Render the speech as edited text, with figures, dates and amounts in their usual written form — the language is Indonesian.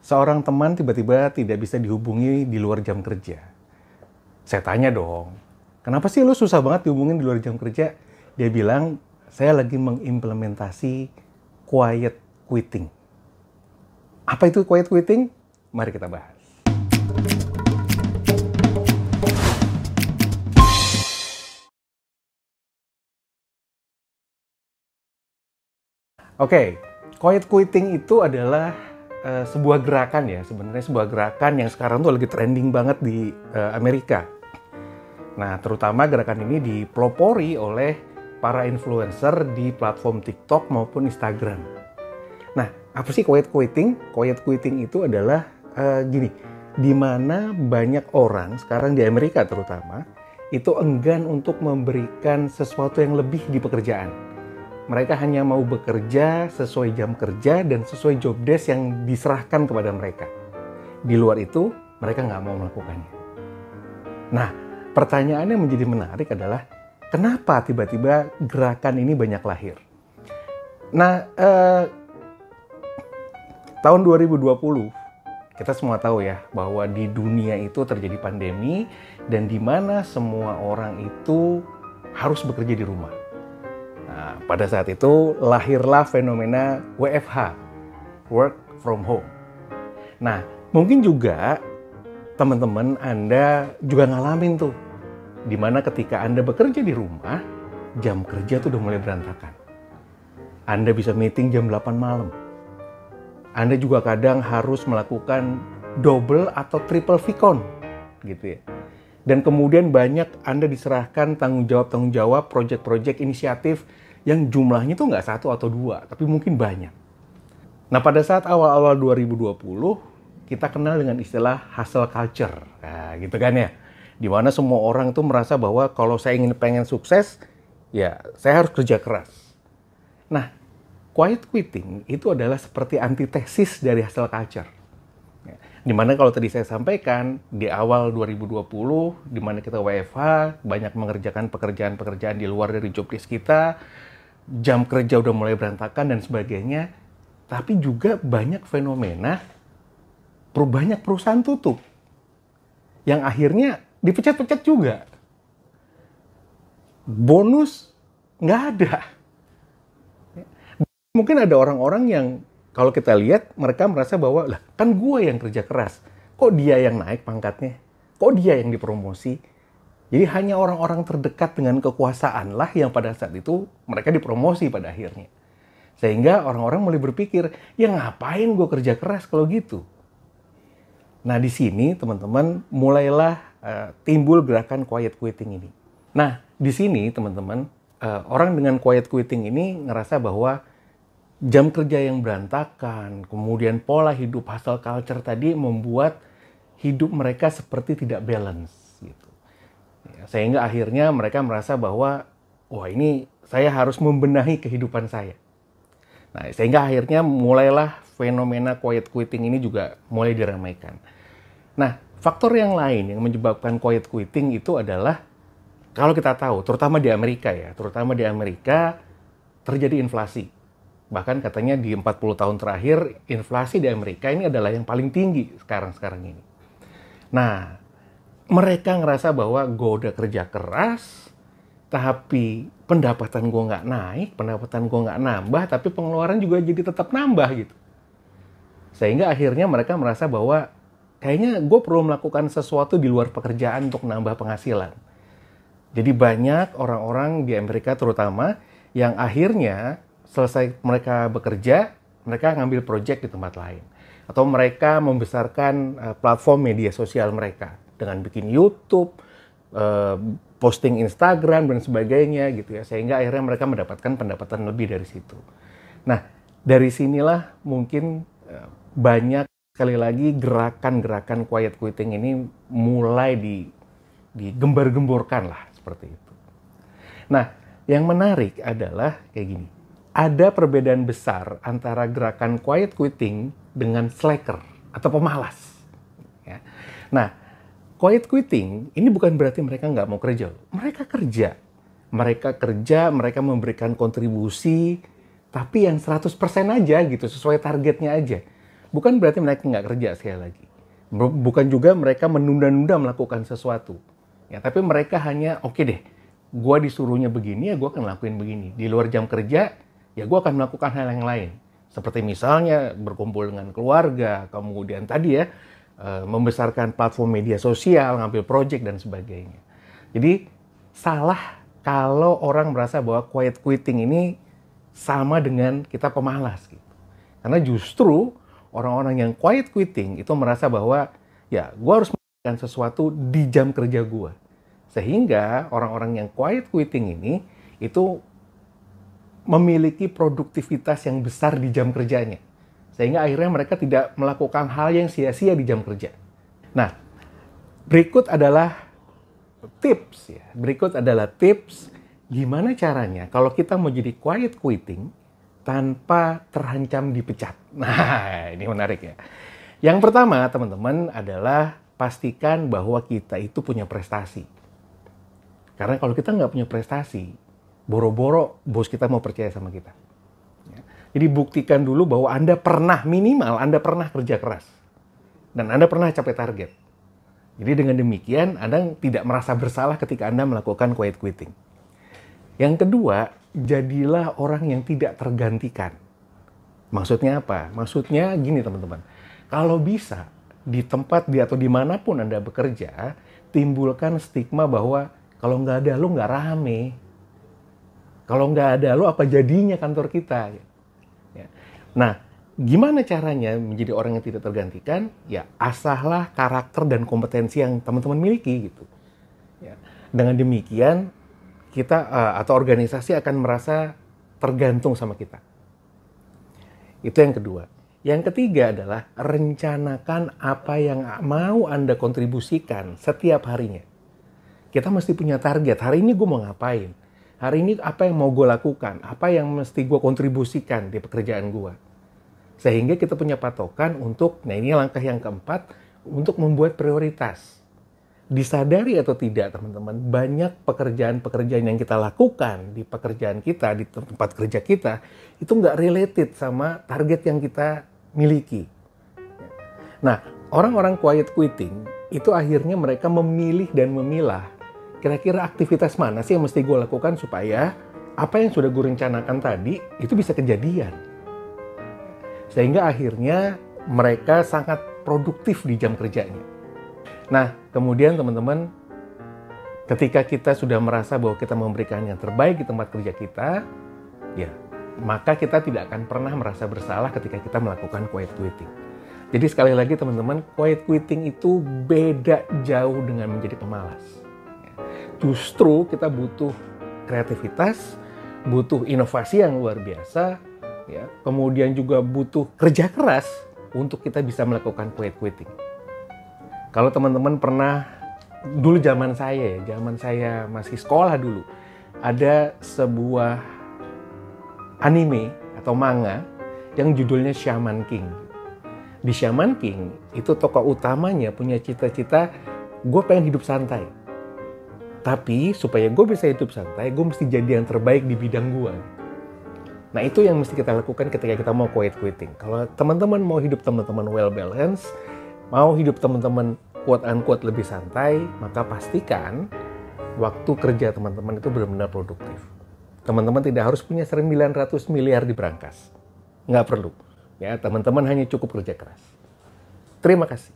Seorang teman tiba-tiba tidak bisa dihubungi di luar jam kerja. Saya tanya dong, kenapa sih lu susah banget dihubungin di luar jam kerja? Dia bilang, saya lagi mengimplementasi quiet quitting. Apa itu quiet quitting? Mari kita bahas. Oke, quiet quitting itu adalah sebuah gerakan ya, sebenarnya sebuah gerakan yang sekarang tuh lagi trending banget di Amerika. Nah, terutama gerakan ini dipelopori oleh para influencer di platform TikTok maupun Instagram. Nah, apa sih quiet quitting? Quiet quitting itu adalah gini, di mana banyak orang sekarang di Amerika terutama itu enggan untuk memberikan sesuatu yang lebih di pekerjaan. Mereka hanya mau bekerja sesuai jam kerja dan sesuai job desk yang diserahkan kepada mereka. Di luar itu, mereka nggak mau melakukannya. Nah, pertanyaannya menjadi menarik adalah, kenapa tiba-tiba gerakan ini banyak lahir? Nah, tahun 2020, kita semua tahu ya, bahwa di dunia itu terjadi pandemi, dan di mana semua orang itu harus bekerja di rumah. Nah, pada saat itu lahirlah fenomena WFH, work from home. Nah, mungkin juga teman-teman Anda juga ngalamin tuh, dimana ketika Anda bekerja di rumah, jam kerja tuh udah mulai berantakan. Anda bisa meeting jam 8 malam. Anda juga kadang harus melakukan double atau triple vicon, gitu ya. Dan kemudian banyak Anda diserahkan tanggung jawab, proyek-proyek, inisiatif yang jumlahnya tuh nggak satu atau dua, tapi mungkin banyak. Nah, pada saat awal-awal 2020, kita kenal dengan istilah hustle culture. Nah, gitu kan ya. Di mana semua orang tuh merasa bahwa kalau saya pengen sukses, ya saya harus kerja keras. Nah, quiet quitting itu adalah seperti antitesis dari hustle culture. Dimana kalau tadi saya sampaikan, di awal 2020, dimana kita WFH, banyak mengerjakan pekerjaan-pekerjaan di luar dari job desk kita, jam kerja udah mulai berantakan dan sebagainya, tapi juga banyak fenomena, banyak perusahaan tutup, yang akhirnya dipecat-pecat juga. Bonus nggak ada. Mungkin ada orang-orang yang kalau kita lihat, mereka merasa bahwa, lah kan gue yang kerja keras. Kok dia yang naik pangkatnya? Kok dia yang dipromosi? Jadi hanya orang-orang terdekat dengan kekuasaan lah yang pada saat itu mereka dipromosi pada akhirnya. Sehingga orang-orang mulai berpikir, ya ngapain gue kerja keras kalau gitu? Nah di sini teman-teman mulailah timbul gerakan quiet quitting ini. Nah di sini teman-teman, orang dengan quiet quitting ini ngerasa bahwa jam kerja yang berantakan, kemudian pola hidup hustle culture tadi membuat hidup mereka seperti tidak balance gitu. Ya, sehingga akhirnya mereka merasa bahwa wah ini saya harus membenahi kehidupan saya. Nah, sehingga akhirnya mulailah fenomena quiet quitting ini juga mulai diramaikan. Nah, faktor yang lain yang menyebabkan quiet quitting itu adalah kalau kita tahu, terutama di Amerika ya, terutama di Amerika terjadi inflasi. Bahkan katanya di 40 tahun terakhir, inflasi di Amerika ini adalah yang paling tinggi sekarang ini. Nah, mereka ngerasa bahwa gue udah kerja keras, tapi pendapatan gue nggak naik, pendapatan gue nggak nambah, tapi pengeluaran juga jadi tetap nambah gitu. Sehingga akhirnya mereka merasa bahwa kayaknya gue perlu melakukan sesuatu di luar pekerjaan untuk nambah penghasilan. Jadi banyak orang-orang di Amerika terutama yang akhirnya selesai mereka bekerja, mereka ngambil proyek di tempat lain. Atau mereka membesarkan platform media sosial mereka dengan bikin YouTube, posting Instagram, dan sebagainya gitu ya. Sehingga akhirnya mereka mendapatkan pendapatan lebih dari situ. Nah, dari sinilah mungkin banyak sekali lagi gerakan-gerakan quiet quitting ini mulai digembar-gemborkan lah seperti itu. Nah, yang menarik adalah kayak gini. Ada perbedaan besar antara gerakan quiet quitting dengan slacker atau pemalas. Ya. Nah, quiet quitting ini bukan berarti mereka nggak mau kerja. Mereka kerja. Mereka memberikan kontribusi, tapi yang 100% aja gitu, sesuai targetnya aja. bukan berarti mereka nggak kerja sekali lagi. Bukan juga mereka menunda-nunda melakukan sesuatu. Ya, tapi mereka hanya, oke deh, gue disuruhnya begini, ya gue akan lakuin begini. Di luar jam kerja, ya gue akan melakukan hal yang lain. Seperti misalnya berkumpul dengan keluarga, kemudian tadi ya, membesarkan platform media sosial, ngambil project, dan sebagainya. Jadi, salah kalau orang merasa bahwa quiet quitting ini sama dengan kita pemalas gitu. Karena justru orang-orang yang quiet quitting itu merasa bahwa ya gue harus melakukan sesuatu di jam kerja gue. Sehingga orang-orang yang quiet quitting ini itu memiliki produktivitas yang besar di jam kerjanya. Sehingga akhirnya mereka tidak melakukan hal yang sia-sia di jam kerja. Nah, berikut adalah tips ya. Berikut adalah tips gimana caranya kalau kita mau jadi quiet quitting tanpa terancam dipecat. Nah, ini menarik ya. Yang pertama, teman-teman, adalah pastikan bahwa kita itu punya prestasi. Karena kalau kita nggak punya prestasi, boro-boro bos kita mau percaya sama kita. Ya. Jadi buktikan dulu bahwa Anda pernah, minimal Anda pernah kerja keras. Dan Anda pernah capai target. Jadi dengan demikian, Anda tidak merasa bersalah ketika Anda melakukan quiet quitting. Yang kedua, jadilah orang yang tidak tergantikan. Maksudnya apa? Maksudnya gini teman-teman. Kalau bisa, di tempat atau dimanapun Anda bekerja, timbulkan stigma bahwa kalau nggak ada lu nggak rame. Kalau nggak ada lu apa jadinya kantor kita? Ya. Nah, gimana caranya menjadi orang yang tidak tergantikan? Ya, asahlah karakter dan kompetensi yang teman-teman miliki gitu. Ya. Dengan demikian, kita atau organisasi akan merasa tergantung sama kita. Itu yang kedua. Yang ketiga adalah rencanakan apa yang mau Anda kontribusikan setiap harinya. Kita mesti punya target. Hari ini gue mau ngapain? Hari ini apa yang mau gue lakukan? Apa yang mesti gue kontribusikan di pekerjaan gue? Sehingga kita punya patokan untuk, nah ini langkah yang keempat, untuk membuat prioritas. Disadari atau tidak teman-teman, banyak pekerjaan-pekerjaan yang kita lakukan di pekerjaan kita, di tempat kerja kita, itu nggak related sama target yang kita miliki. Nah, orang-orang quiet quitting, itu akhirnya mereka memilih dan memilah, kira-kira aktivitas mana sih yang mesti gue lakukan supaya apa yang sudah gue rencanakan tadi, itu bisa kejadian. Sehingga akhirnya mereka sangat produktif di jam kerjanya. Nah, kemudian teman-teman, ketika kita sudah merasa bahwa kita memberikan yang terbaik di tempat kerja kita, ya, maka kita tidak akan pernah merasa bersalah ketika kita melakukan quiet quitting. Jadi sekali lagi teman-teman, quiet quitting itu beda jauh dengan menjadi pemalas. Justru kita butuh kreativitas, butuh inovasi yang luar biasa, ya, kemudian juga butuh kerja keras untuk kita bisa melakukan quiet quitting. Kalau teman-teman pernah, dulu zaman saya masih sekolah dulu, ada sebuah anime atau manga yang judulnya Shaman King. Di Shaman King, itu tokoh utamanya punya cita-cita, gue pengen hidup santai. Tapi supaya gue bisa hidup santai, gue mesti jadi yang terbaik di bidang gue. Nah itu yang mesti kita lakukan ketika kita mau quiet quitting. Kalau teman-teman mau hidup teman-teman well balanced, mau hidup teman-teman quote-unquote lebih santai, maka pastikan waktu kerja teman-teman itu benar-benar produktif. Teman-teman tidak harus punya 900 miliar di brankas. Nggak perlu. Ya, teman-teman hanya cukup kerja keras. Terima kasih.